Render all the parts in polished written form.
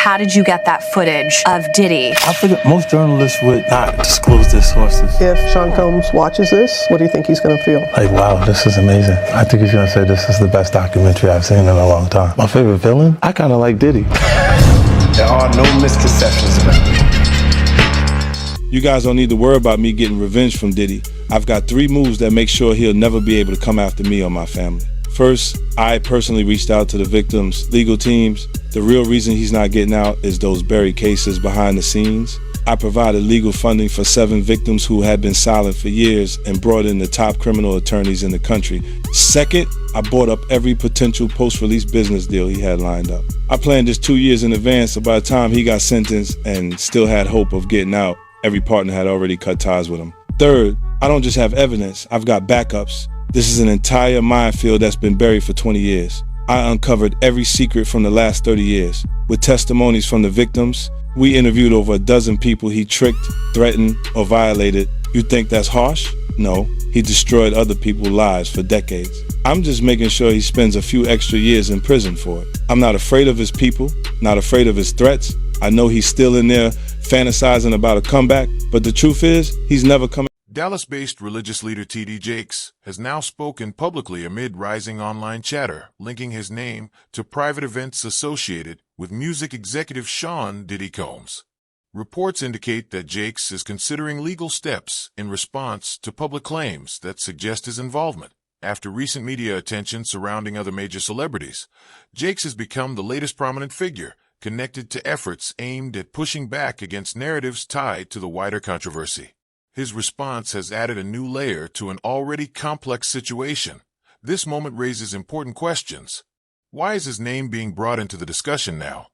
How did you get that footage of Diddy? I figured most journalists would not disclose their sources. If Sean Combs watches this, what do you think he's going to feel? Like, wow, this is amazing. I think he's going to say this is the best documentary I've seen in a long time. My favorite villain? I kind of like Diddy. There are no misconceptions about me. You guys don't need to worry about me getting revenge from Diddy. I've got 3 moves that make sure he'll never be able to come after me or my family. First, I personally reached out to the victims' legal teams. The real reason he's not getting out is those buried cases behind the scenes. I provided legal funding for 7 victims who had been silent for years and brought in the top criminal attorneys in the country. Second, I bought up every potential post-release business deal he had lined up. I planned this 2 years in advance, so by the time he got sentenced and still had hope of getting out, every partner had already cut ties with him. Third, I don't just have evidence, I've got backups. This is an entire minefield that's been buried for 20 years. I uncovered every secret from the last 30 years. With testimonies from the victims, we interviewed over a dozen people he tricked, threatened, or violated. You think that's harsh? No, he destroyed other people's lives for decades. I'm just making sure he spends a few extra years in prison for it. I'm not afraid of his people, not afraid of his threats. I know he's still in there fantasizing about a comeback, but the truth is, he's never coming. Dallas-based religious leader T.D. Jakes has now spoken publicly amid rising online chatter, linking his name to private events associated with music executive Sean Diddy Combs. Reports indicate that Jakes is considering legal steps in response to public claims that suggest his involvement. After recent media attention surrounding other major celebrities, Jakes has become the latest prominent figure connected to efforts aimed at pushing back against narratives tied to the wider controversy. His response has added a new layer to an already complex situation. This moment raises important questions. Why is his name being brought into the discussion now?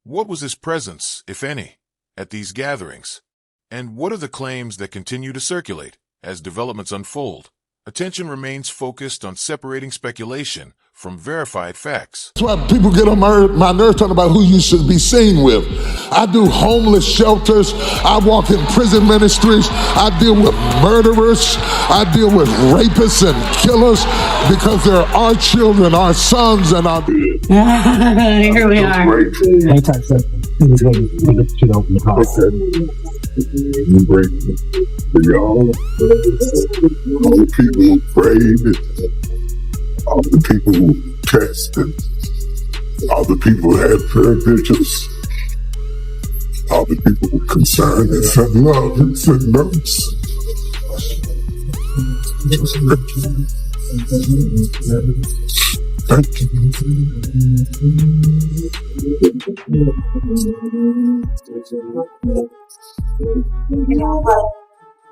What was his presence, if any, at these gatherings? And what are the claims that continue to circulate as developments unfold? Attention remains focused on separating speculation from verified facts. That's why people get on my nerves talking about who you should be seen with. I do homeless shelters. I walk in prison ministries. I deal with murderers. I deal with rapists and killers because they're our children, our sons, and our... Here we are. Anytime, sir. All the people who prayed, all the people who tested, all the people who had prayer vigils, all the people who were concerned and sent love and sent notes. Thank you.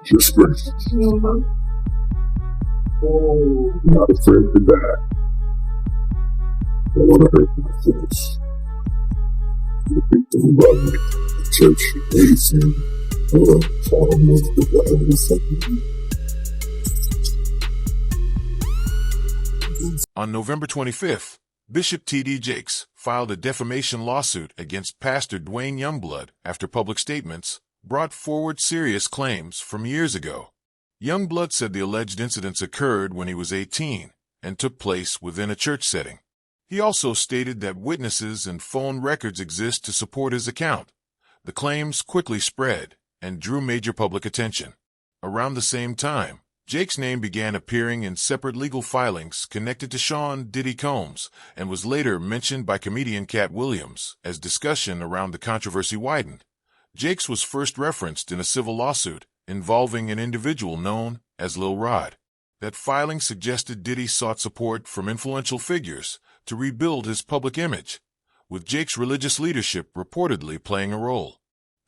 Just grace. Not afraid to die. Don't want to hurt my feelings. The people who love me, the church hates me. On November 25th, Bishop T.D. Jakes filed a defamation lawsuit against Pastor Dwayne Youngblood after public statements brought forward serious claims from years ago. Youngblood said the alleged incidents occurred when he was 18 and took place within a church setting. He also stated that witnesses and phone records exist to support his account. The claims quickly spread and drew major public attention. Around the same time, Jake's name began appearing in separate legal filings connected to Sean Diddy Combs and was later mentioned by comedian Cat Williams as discussion around the controversy widened. Jakes was first referenced in a civil lawsuit involving an individual known as Lil Rod. That filing suggested Diddy sought support from influential figures to rebuild his public image, with Jake's religious leadership reportedly playing a role.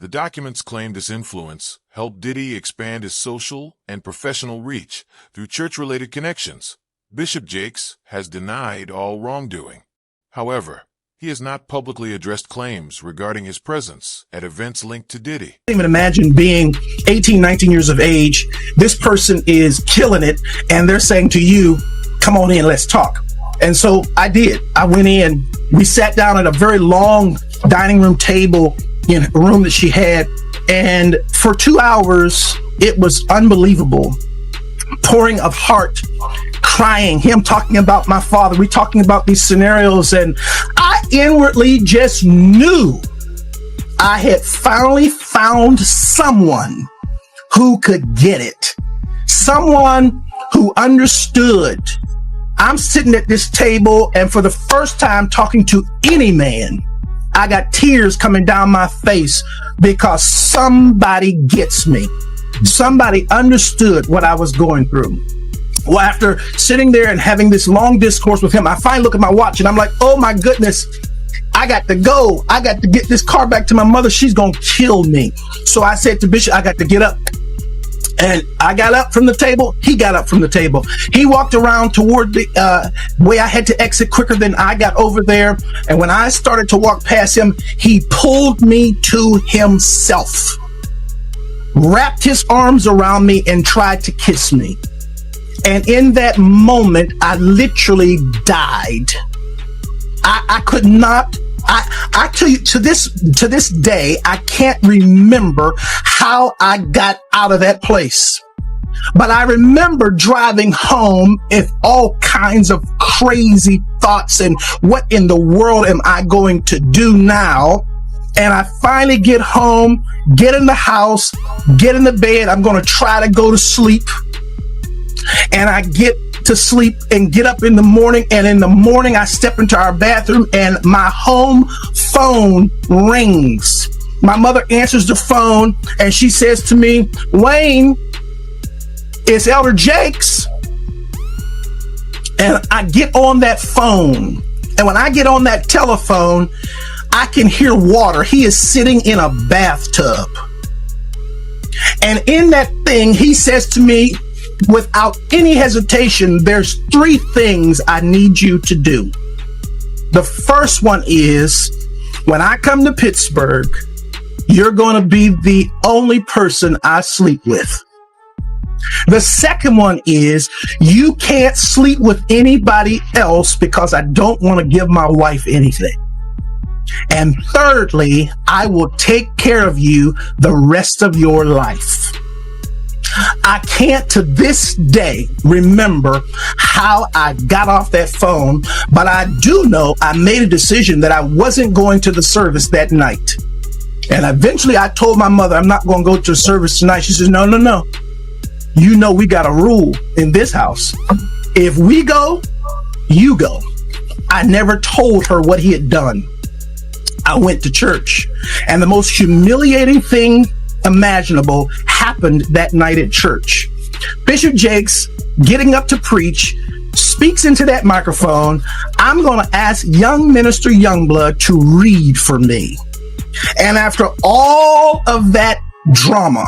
The documents claimed this influence helped Diddy expand his social and professional reach through church-related connections. Bishop Jakes has denied all wrongdoing. However, he has not publicly addressed claims regarding his presence at events linked to Diddy. I can't even imagine being 18, 19 years of age. This person is killing it, and they're saying to you, come on in, let's talk. And so I did. I went in. We sat down at a very long dining room table in a room that she had. And for 2 hours, it was unbelievable. Pouring of heart, crying, him talking about my father, we talking about these scenarios. And I inwardly just knew I had finally found someone who could get it. Someone who understood. I'm sitting at this table, and for the first time talking to any man, I got tears coming down my face because somebody gets me. Somebody understood what I was going through. Well, after sitting there and having this long discourse with him, I finally look at my watch and I'm like, oh my goodness, I got to go. I got to get this car back to my mother. She's going to kill me. So I said to Bishop, I got to get up. And I got up from the table. He got up from the table. He walked around toward the way I had to exit quicker than I got over there. And when I started to walk past him, he pulled me to himself, wrapped his arms around me and tried to kiss me. And in that moment, I literally died. I could not. I tell you, to this day, I can't remember how I got out of that place. But I remember driving home with all kinds of crazy thoughts and what in the world am I going to do now? And I finally get home, get in the house, get in the bed. I'm going to try to go to sleep. And I get to sleep and get up in the morning. And in the morning, I step into our bathroom and my home phone rings. My mother answers the phone and she says to me, Wayne, it's Elder Jakes. And I get on that phone. And when I get on that telephone, I can hear water. He is sitting in a bathtub. And in that thing, he says to me, without any hesitation, there's 3 things I need you to do. The first one is, when I come to Pittsburgh, you're going to be the only person I sleep with. The second one is, you can't sleep with anybody else because I don't want to give my wife anything. And thirdly, I will take care of you the rest of your life. I can't to this day remember how I got off that phone, but I do know I made a decision that I wasn't going to the service that night. And eventually I told my mother, I'm not going to go to the service tonight. She says, no. You know, we got a rule in this house. If we go, you go. I never told her what he had done. I went to church, and the most humiliating thing imaginable happened that night at church. Bishop Jakes, getting up to preach, speaks into that microphone. I'm going to ask young minister Youngblood to read for me. And after all of that drama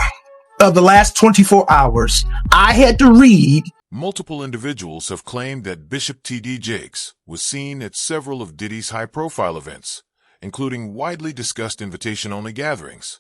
of the last 24 hours, I had to read. Multiple individuals have claimed that Bishop T.D. Jakes was seen at several of Diddy's high-profile events, including widely discussed invitation-only gatherings.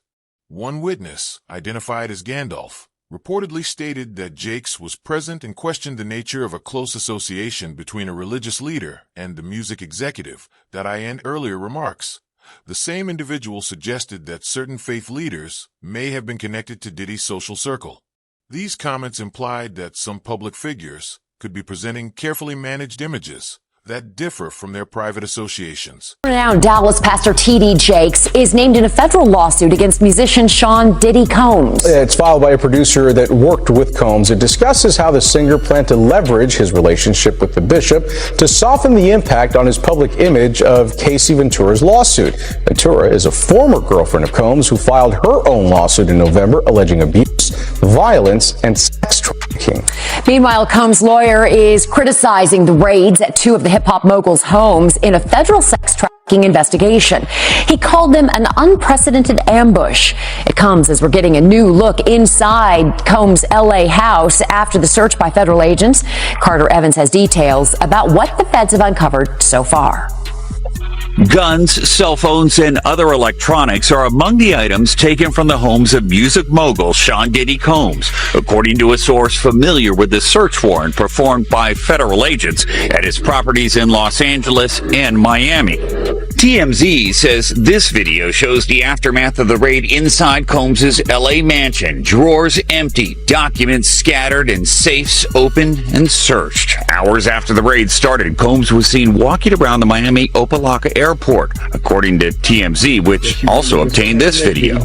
One witness, identified as Gandalf, reportedly stated that Jakes was present and questioned the nature of a close association between a religious leader and the music executive that I end earlier remarks. The same individual suggested that certain faith leaders may have been connected to Diddy's social circle. These comments implied that some public figures could be presenting carefully managed images that differ from their private associations. Renowned Dallas pastor T.D. Jakes is named in a federal lawsuit against musician Sean Diddy Combs. It's filed by a producer that worked with Combs. It discusses how the singer planned to leverage his relationship with the bishop to soften the impact on his public image of Casey Ventura's lawsuit. Ventura is a former girlfriend of Combs who filed her own lawsuit in November alleging abuse, violence, and sex trafficking. Meanwhile, Combs' lawyer is criticizing the raids at 2 of the hip-hop mogul's homes in a federal sex trafficking investigation. He called them an unprecedented ambush. It comes as we're getting a new look inside Combs' L.A. house after the search by federal agents. Carter Evans has details about what the feds have uncovered so far. Guns, cell phones, and other electronics are among the items taken from the homes of music mogul Sean Diddy Combs, according to a source familiar with the search warrant performed by federal agents at his properties in Los Angeles and Miami. TMZ says this video shows the aftermath of the raid inside Combs' LA mansion. Drawers empty, documents scattered, and safes opened and searched. Hours after the raid started, Combs was seen walking around the Miami Opa-locka airport, according to TMZ, which also obtained this video.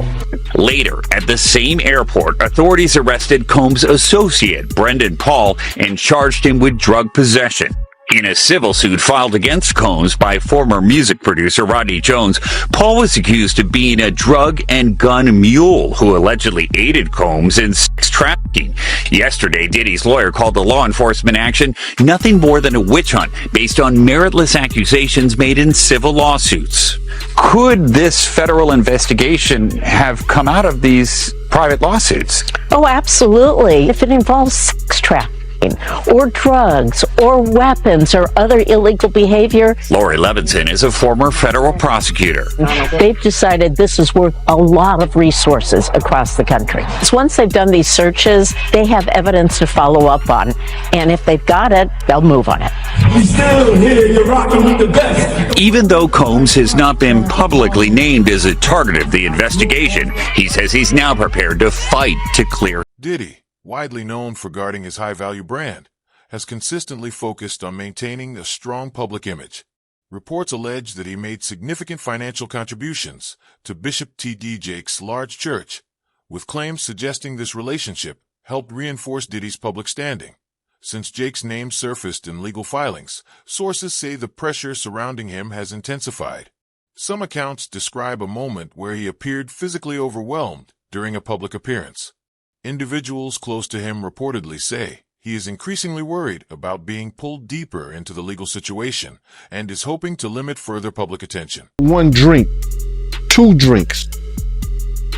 Later, at the same airport, authorities arrested Combs' associate, Brendan Paul, and charged him with drug possession. In a civil suit filed against Combs by former music producer Rodney Jones, Paul was accused of being a drug and gun mule who allegedly aided Combs in sex trafficking. Yesterday, Diddy's lawyer called the law enforcement action nothing more than a witch hunt based on meritless accusations made in civil lawsuits. Could this federal investigation have come out of these private lawsuits? Oh, absolutely. If it involves sex trafficking, or drugs, or weapons, or other illegal behavior. Lori Levinson is a former federal prosecutor. They've decided this is worth a lot of resources across the country. So once they've done these searches, they have evidence to follow up on. And if they've got it, they'll move on it. We still here, you're rocking with the best. Even though Combs has not been publicly named as a target of the investigation, he says he's now prepared to fight to clear. Diddy, widely known for guarding his high-value brand, has consistently focused on maintaining a strong public image. Reports allege that he made significant financial contributions to Bishop T.D. Jakes' large church, with claims suggesting this relationship helped reinforce Diddy's public standing. Since Jakes' name surfaced in legal filings, sources say the pressure surrounding him has intensified. Some accounts describe a moment where he appeared physically overwhelmed during a public appearance. Individuals close to him reportedly say he is increasingly worried about being pulled deeper into the legal situation and is hoping to limit further public attention. 1 drink, 2 drinks.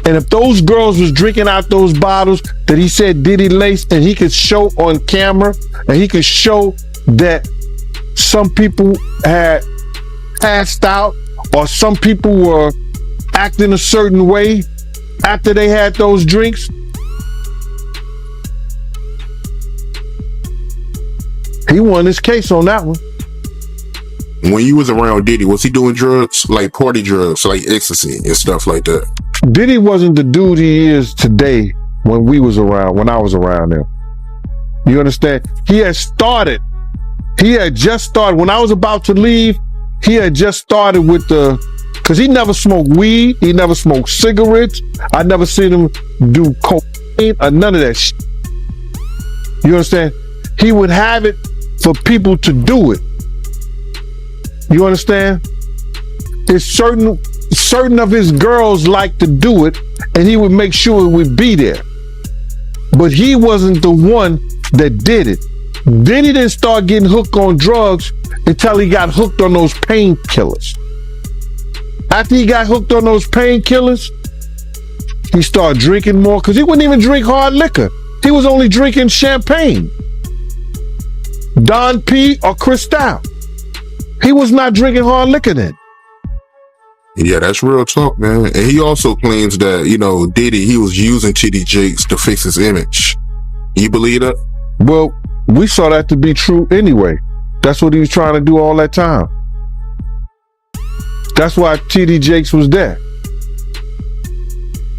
And if those girls was drinking out those bottles that he said Diddy laced, and he could show on camera, and he could show that some people had passed out or some people were acting a certain way after they had those drinks, he won his case on that one. When you was around Diddy, was he doing drugs, like party drugs, like ecstasy and stuff like that? Diddy wasn't the dude he is today when I was around him. You understand? He had just started. When I was about to leave, he had just started with because he never smoked weed, he never smoked cigarettes. I never seen him do cocaine or none of that shit. You understand? He would have it for people to do it. You understand? It's certain of his girls like to do it, and he would make sure it would be there. But he wasn't the one that did it. Then he didn't start getting hooked on drugs until he got hooked on those painkillers. After he got hooked on those painkillers, he started drinking more, because he wouldn't even drink hard liquor. He was only drinking champagne, Don P or Cristal. He was not drinking hard liquor then. Yeah, that's real talk, man. And he also claims that, Diddy, he was using T.D. Jakes to fix his image. You believe that? Well, we saw that to be true anyway. That's what he was trying to do all that time. That's why T.D. Jakes was there,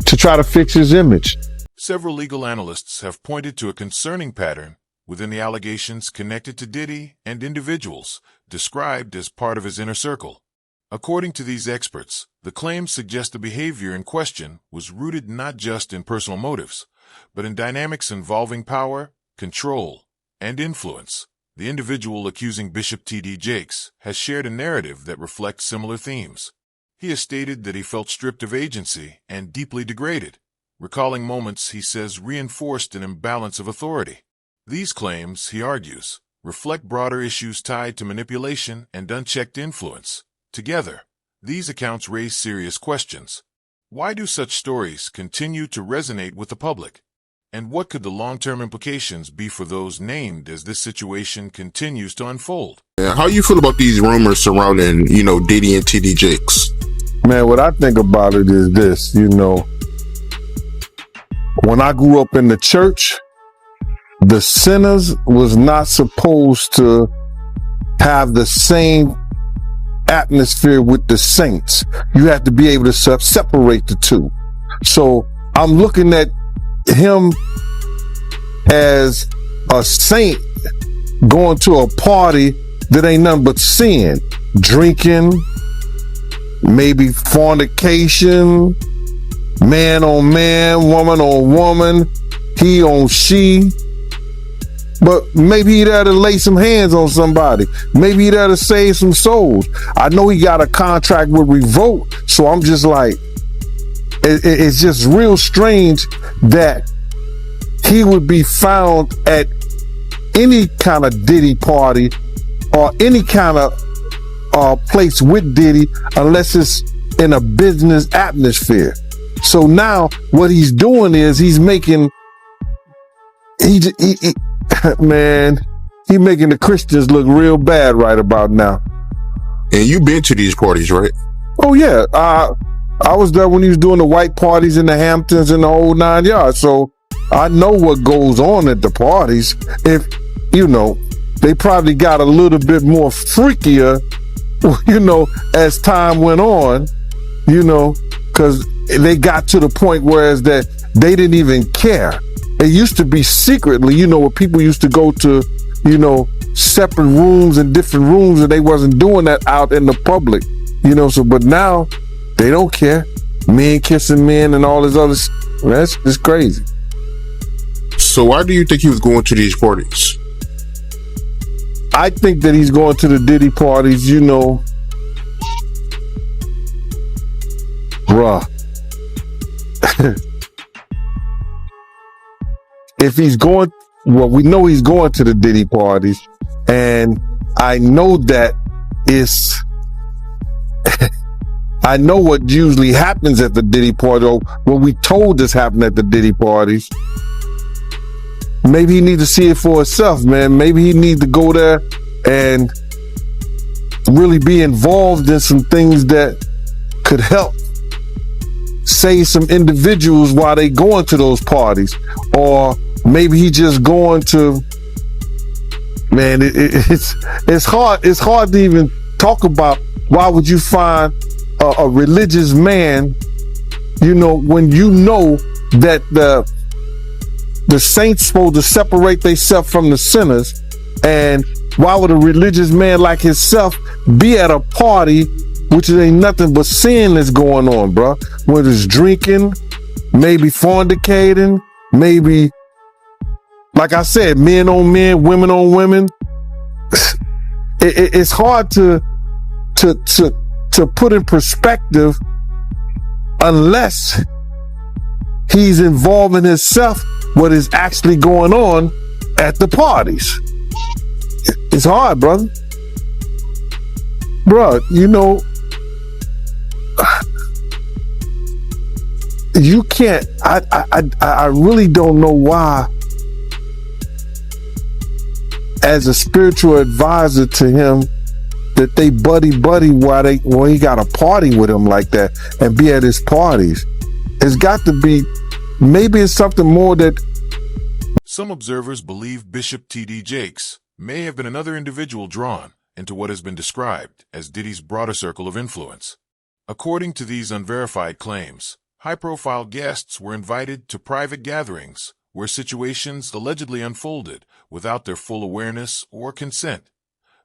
to try to fix his image. Several legal analysts have pointed to a concerning pattern within the allegations connected to Diddy and individuals described as part of his inner circle. According to these experts, the claims suggest the behavior in question was rooted not just in personal motives, but in dynamics involving power, control, and influence. The individual accusing Bishop T.D. Jakes has shared a narrative that reflects similar themes. He has stated that he felt stripped of agency and deeply degraded, recalling moments he says reinforced an imbalance of authority. These claims, he argues, reflect broader issues tied to manipulation and unchecked influence. Together, these accounts raise serious questions. Why do such stories continue to resonate with the public? And what could the long-term implications be for those named as this situation continues to unfold? How you feel about these rumors surrounding, Diddy and T.D. Jakes? Man, what I think about it is this, when I grew up in the church, the sinners was not supposed to have the same atmosphere with the saints. You have to be able to separate the two. So I'm looking at him as a saint going to a party that ain't nothing but sin, drinking, maybe fornication, man on man, woman on woman, he on she. But maybe he'd have to lay some hands on somebody. Maybe he'd have to save some souls. I know he got a contract with Revolt, so I'm just like, it's just real strange that he would be found at any kind of Diddy party or any kind of place with Diddy unless it's in a business atmosphere. So now what he's doing is he's making, man, he making the Christians look real bad right about now. And you been to these parties, right? Oh yeah, I was there when he was doing the white parties in the Hamptons and the whole 9 yards. So I know what goes on at the parties. If, you know, they probably got a little bit more freakier, you know, as time went on, you know, because they got to the point whereas that they didn't even care. It used to be secretly, you know, where people used to go to, you know, separate rooms and different rooms, and they wasn't doing that out in the public, you know. So, but now they don't care. Men kissing men and all this other that's just crazy. So why do you think he was going to these parties? I think that he's going to the Diddy parties, you know, bruh. If he's going, well, we know he's going to the Diddy parties, and I know that it's, I know what usually happens at the Diddy party, or what we told us happened at the Diddy parties. Maybe he needs to see it for himself, man. Maybe he needs to go there and really be involved in some things that could help save some individuals while they going to those parties. Or maybe he just going to, man, it's hard to even talk about. Why would you find a religious man, you know, when you know that the saints supposed to separate themselves from the sinners? And why would a religious man like himself be at a party which ain't nothing but sin that's going on, bro? Whether it's drinking, maybe fornicating, maybe, like I said, men on men, women on women. It's hard to put in perspective unless he's involving himself what is actually going on at the parties. It's hard, brother. Bro, you know, you can't, I really don't know why, as a spiritual advisor to him, that they buddy while he got a party with him like that and be at his parties. It's got to be, maybe it's something more that. Some observers believe Bishop T.D. Jakes may have been another individual drawn into what has been described as Diddy's broader circle of influence. According to these unverified claims, high-profile guests were invited to private gatherings where situations allegedly unfolded without their full awareness or consent.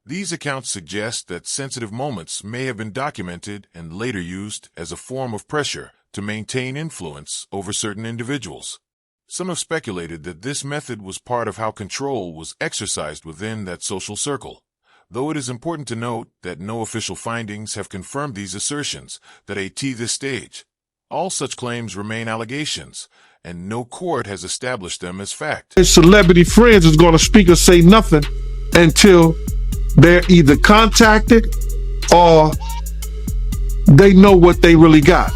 These accounts suggest that sensitive moments may have been documented and later used as a form of pressure to maintain influence over certain individuals. Some have speculated that this method was part of how control was exercised within that social circle, though it is important to note that no official findings have confirmed these assertions that at this stage. All such claims remain allegations, and no court has established them as fact. His celebrity friends is going to speak or say nothing until they're either contacted or they know what they really got.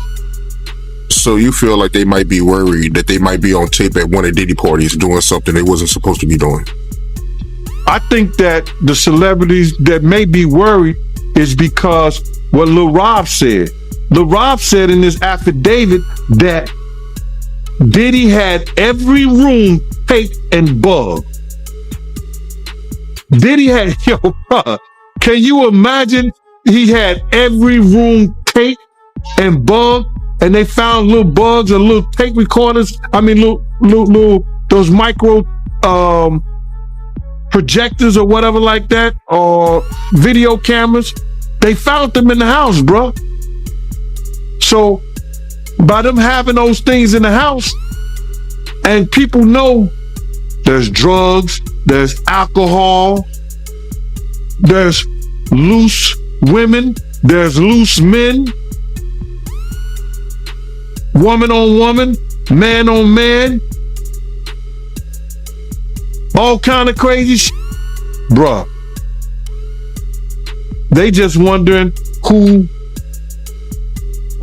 So you feel like they might be worried that they might be on tape at one of Diddy parties doing something they wasn't supposed to be doing? I think that the celebrities that may be worried is because what Lil Rob said. Lil Rob said in his affidavit that Diddy had every room taped and bugged. Diddy had, yo, can you imagine he had every room taped and bugged, and they found little bugs and little tape recorders. I mean, little those micro projectors or whatever like that, or video cameras. They found them in the house, bro. So by them having those things in the house, and people know there's drugs, there's alcohol, there's loose women, there's loose men, woman on woman, man on man, all kind of crazy shit. Bruh. They just wondering who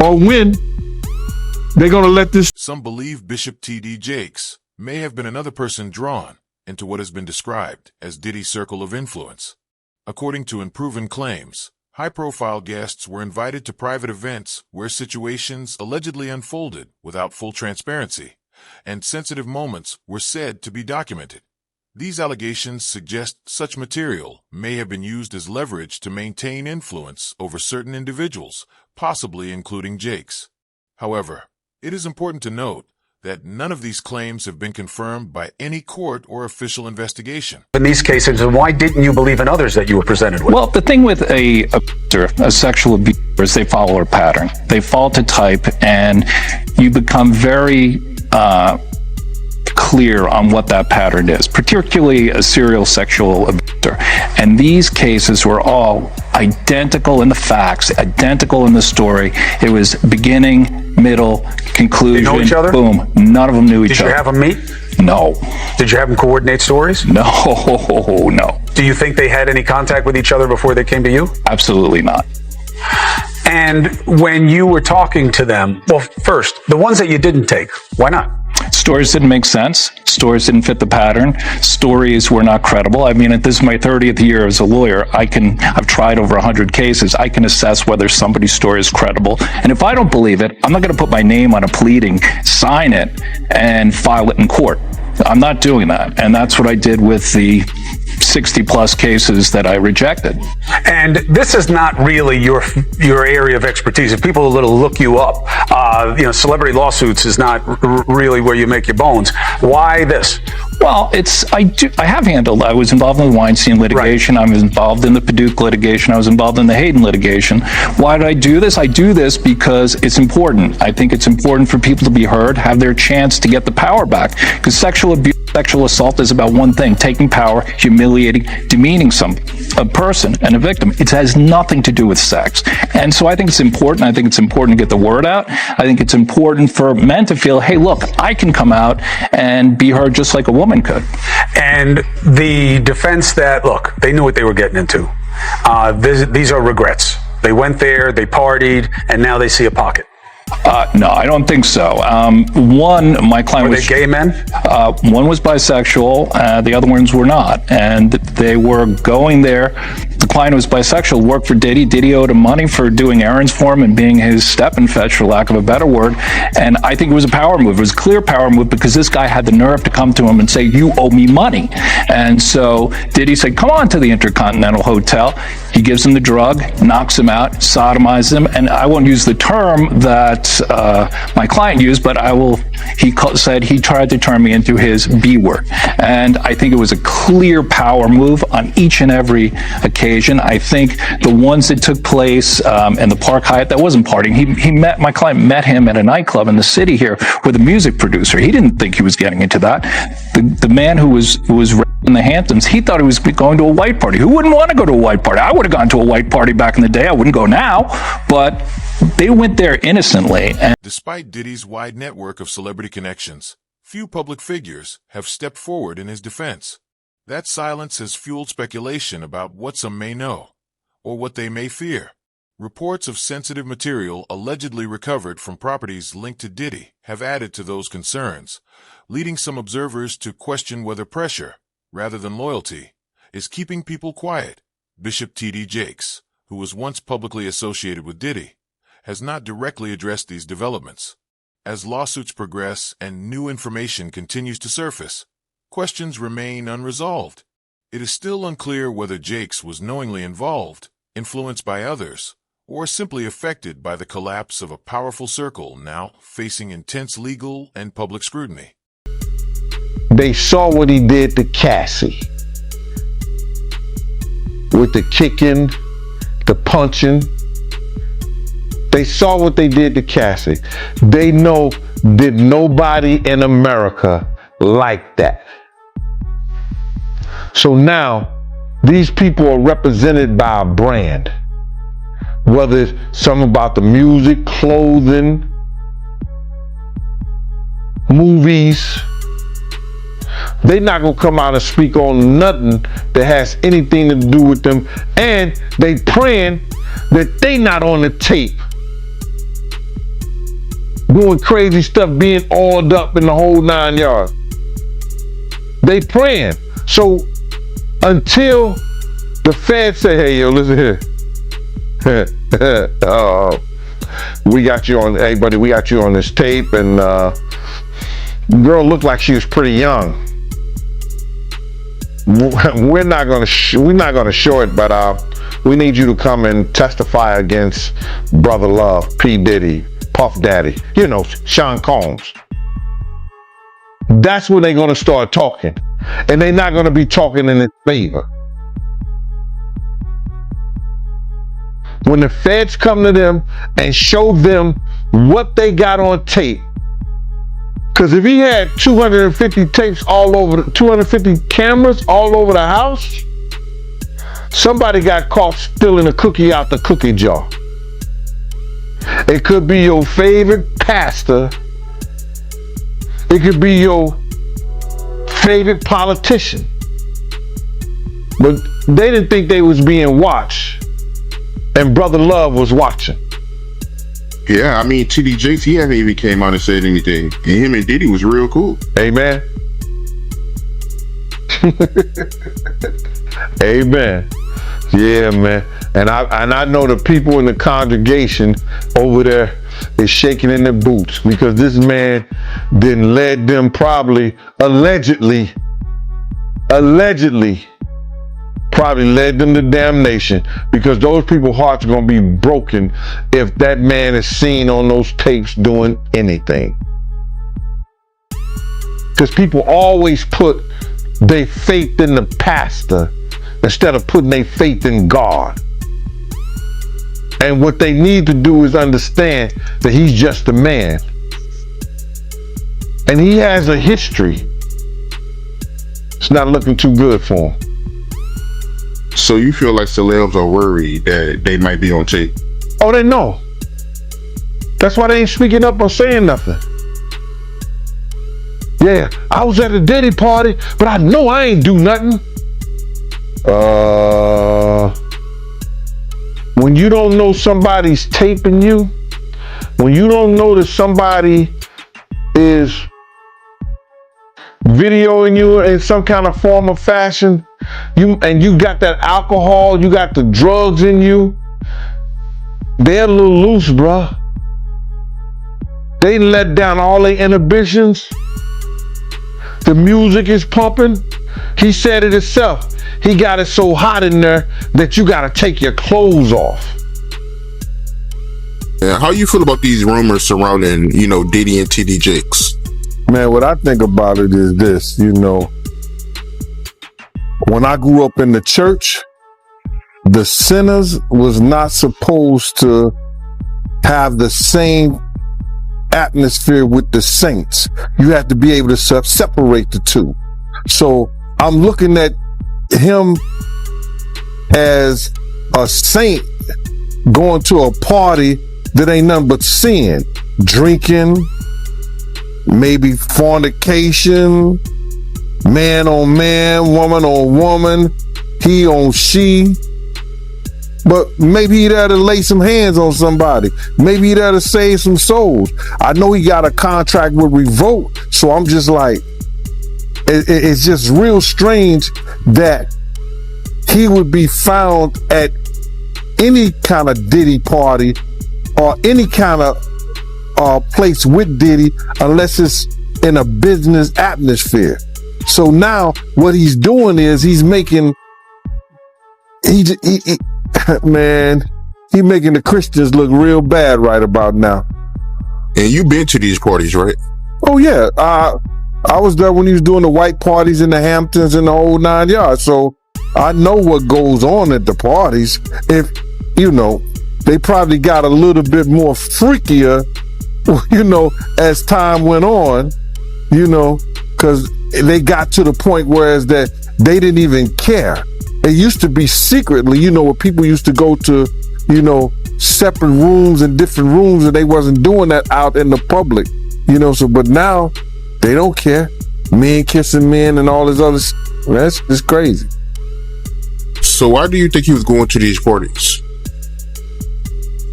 or when they're gonna let this. Some believe Bishop T.D. Jakes may have been another person drawn into what has been described as Diddy's circle of influence. According to unproven claims, high-profile guests were invited to private events where situations allegedly unfolded without full transparency, and sensitive moments were said to be documented. These allegations suggest such material may have been used as leverage to maintain influence over certain individuals, possibly including Jakes. However, it is important to note that none of these claims have been confirmed by any court or official investigation. In these cases, why didn't you believe in others that you were presented with? Well, the thing with a sexual abuser is they follow a pattern. They fall to type, and you become very clear on what that pattern is, particularly a serial sexual abuser. And these cases were all identical in the facts, identical in the story. It was beginning, middle, conclusion. They know each other? Boom. None of them knew each other. Did you have them meet? No. Did you have them coordinate stories? No, no. Do you think they had any contact with each other before they came to you? Absolutely not. And when you were talking to them, well, first, the ones that you didn't take, why not? Stories didn't make sense. Stories didn't fit the pattern. Stories were not credible. I mean, this is my 30th year as a lawyer. I've tried over 100 cases. I can assess whether somebody's story is credible. And if I don't believe it, I'm not going to put my name on a pleading, sign it, and file it in court. I'm not doing that. And that's what I did with the 60 plus cases that I rejected. And this is not really your area of expertise. If people look you up, celebrity lawsuits is not really where you make your bones. Why this? Well, I have handled, I was involved in the Weinstein litigation. Right. I was involved in the Paducah litigation. I was involved in the Hayden litigation. Why did I do this? I do this because it's important. I think it's important for people to be heard, have their chance to get the power back. Because sexual abuse, sexual assault is about one thing: taking power, humiliating, demeaning a person and a victim. It has nothing to do with sex. And so I think it's important. I think it's important to get the word out. I think it's important for men to feel, hey, look, I can come out and be heard just like a woman could. And the defense that, look, they knew what they were getting into. These are regrets. They went there, they partied, and now they see a pocket. No, I don't think so. One, my client was gay men. One was bisexual. The other ones were not, and they were going there. The client was bisexual, worked for Diddy. Diddy owed him money for doing errands for him and being his step and fetch, for lack of a better word. And I think it was a power move. It was a clear power move because this guy had the nerve to come to him and say, "You owe me money." And so Diddy said, "Come on to the Intercontinental Hotel." He gives him the drug, knocks him out, sodomizes him, and I won't use the term that my client used, but he said he tried to turn me into his B word. And I think it was a clear power move on each and every occasion. I think the ones that took place in the Park Hyatt, that wasn't partying. My client met him at a nightclub in the city here with a music producer. He didn't think he was getting into that. The man who was in the Hamptons, he thought he was going to a white party. Who wouldn't want to go to a white party? I would have gone to a white party back in the day. I wouldn't go now, but they went there innocently. And despite Diddy's wide network of celebrity connections, few public figures have stepped forward in his defense. That silence has fueled speculation about what some may know, or what they may fear. Reports of sensitive material allegedly recovered from properties linked to Diddy have added to those concerns, leading some observers to question whether pressure, rather than loyalty, is keeping people quiet. Bishop T.D. Jakes, who was once publicly associated with Diddy, has not directly addressed these developments. As lawsuits progress and new information continues to surface, questions remain unresolved. It is still unclear whether Jakes was knowingly involved influenced by others, or simply affected by the collapse of a powerful circle now facing intense legal and public scrutiny? They saw what he did to Cassie. With the kicking, the punching. They saw what they did to Cassie. They know that nobody in America like that. So now, these people are represented by a brand. Whether it's something about the music, clothing, movies. They're not going to come out and speak on nothing that has anything to do with them. And they praying that they not on the tape. Doing crazy stuff, being oiled up in the whole 9 yards. They praying. So until the feds say, hey, yo, listen here. We got you on, hey, buddy, we got you on this tape. And the girl looked like she was pretty young. We're not gonna show it, but we need you to come and testify against Brother Love, P. Diddy, Puff Daddy, you know, Sean Combs. That's when they're gonna start talking, and they're not gonna be talking in his favor. When the feds come to them and show them what they got on tape. Because if he had 250 tapes all over, 250 cameras all over the house, somebody got caught stealing a cookie out the cookie jar. It could be your favorite pastor. It could be your favorite politician. But they didn't think they was being watched. And Brother Love was watching. Yeah, I mean, T.D. Jakes, he hasn't even came out and said anything. And him and Diddy was real cool. Amen. Amen. Yeah, man. And I know the people in the congregation over there is shaking in their boots because this man didn't led them probably, allegedly led them to damnation, because those people's hearts are going to be broken if that man is seen on those tapes doing anything. Because people always put their faith in the pastor instead of putting their faith in God. And what they need to do is understand that he's just a man. And he has a history. It's not looking too good for him. So you feel like celebs are worried that they might be on tape? Oh, they know. That's why they ain't speaking up or saying nothing. Yeah, I was at a Diddy party, but I know I ain't do nothing. When you don't know somebody's taping you, when you don't know that somebody is videoing you in some kind of form or fashion, you got that alcohol, you got the drugs in you, they're a little loose, bruh. They let down all their inhibitions. The music is pumping. He said it himself. He got it so hot in there that you got to take your clothes off. Yeah, how you feel about these rumors surrounding, Diddy and T.D. Jakes? Man, what I think about it is this, when I grew up in the church, the sinners was not supposed to have the same atmosphere with the saints. You have to be able to separate the two. So I'm looking at him as a saint going to a party that ain't nothing but sin, drinking, maybe fornication, man on man, woman on woman, he on she. But maybe he there to lay some hands on somebody. Maybe he there to save some souls. I know he got a contract with Revolt, so I'm just like, it's just real strange that he would be found at any kind of Diddy party or any kind of place with Diddy unless it's in a business atmosphere. So now what he's doing is he's making, man, he making the Christians look real bad right about now. And you been to these parties, right? Oh yeah, I was there when he was doing the white parties in the Hamptons and the whole 9 yards. So I know what goes on at the parties. If, you know, they probably got a little bit more freakier, you know, as time went on, you know, because they got to the point whereas that they didn't even care. It used to be secretly, you know, where people used to go to, you know, separate rooms and different rooms, and they wasn't doing that out in the public, you know. So, but now they don't care. Men kissing men and all this other that's just crazy. So why do you think he was going to these parties?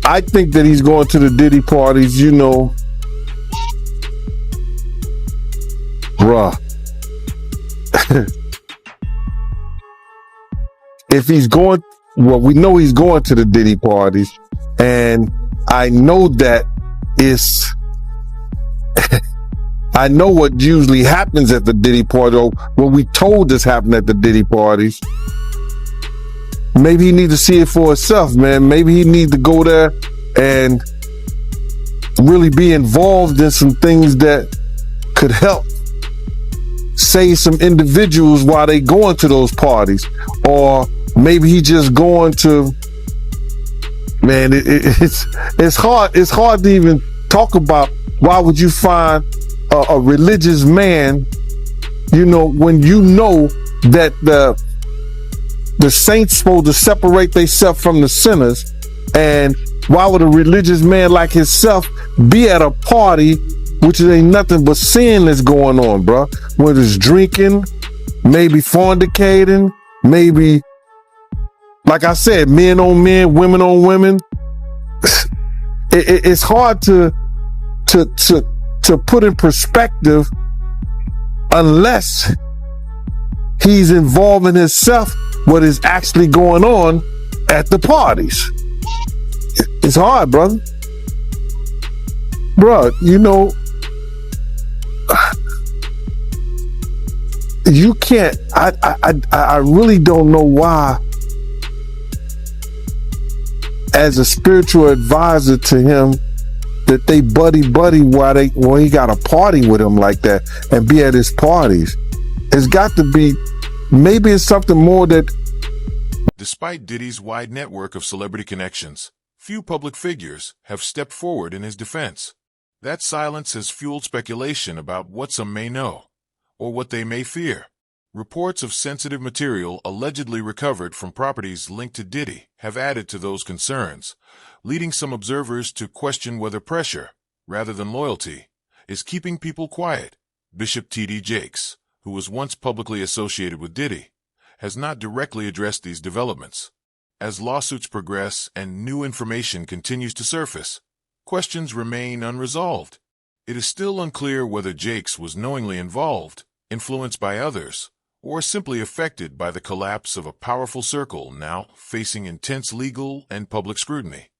I think that he's going to the Diddy parties, you know, bruh. If he's going, well, we know he's going to the Diddy parties, and I know that it's, I know what usually happens at the Diddy party, or what we told us happened at the Diddy parties. Maybe he needs to see it for himself, man. Maybe he needs to go there and really be involved in some things that could help save some individuals while they going to those parties. Or maybe he just going to, man, it's hard to even talk about. Why would you find a religious man, you know, when you know that the saints supposed to separate themselves from the sinners? And why would a religious man like himself be at a party which ain't nothing but sin that's going on, bro? Whether it's drinking, maybe fornicating, maybe, like I said, men on men, women on women. It's hard to put in perspective unless he's involving himself what is actually going on at the parties. It's hard, brother. Bruh, you know, you can't, I really don't know why, as a spiritual advisor to him, that they buddy while he got a party with him like that and be at his parties. It's got to be, maybe it's something more that. Despite Diddy's wide network of celebrity connections, few public figures have stepped forward in his defense. That silence has fueled speculation about what some may know, or what they may fear. Reports of sensitive material allegedly recovered from properties linked to Diddy have added to those concerns, leading some observers to question whether pressure, rather than loyalty, is keeping people quiet. Bishop T.D. Jakes, who was once publicly associated with Diddy, has not directly addressed these developments. As lawsuits progress and new information continues to surface, questions remain unresolved. It is still unclear whether Jakes was knowingly involved, influenced by others, or simply affected by the collapse of a powerful circle now facing intense legal and public scrutiny.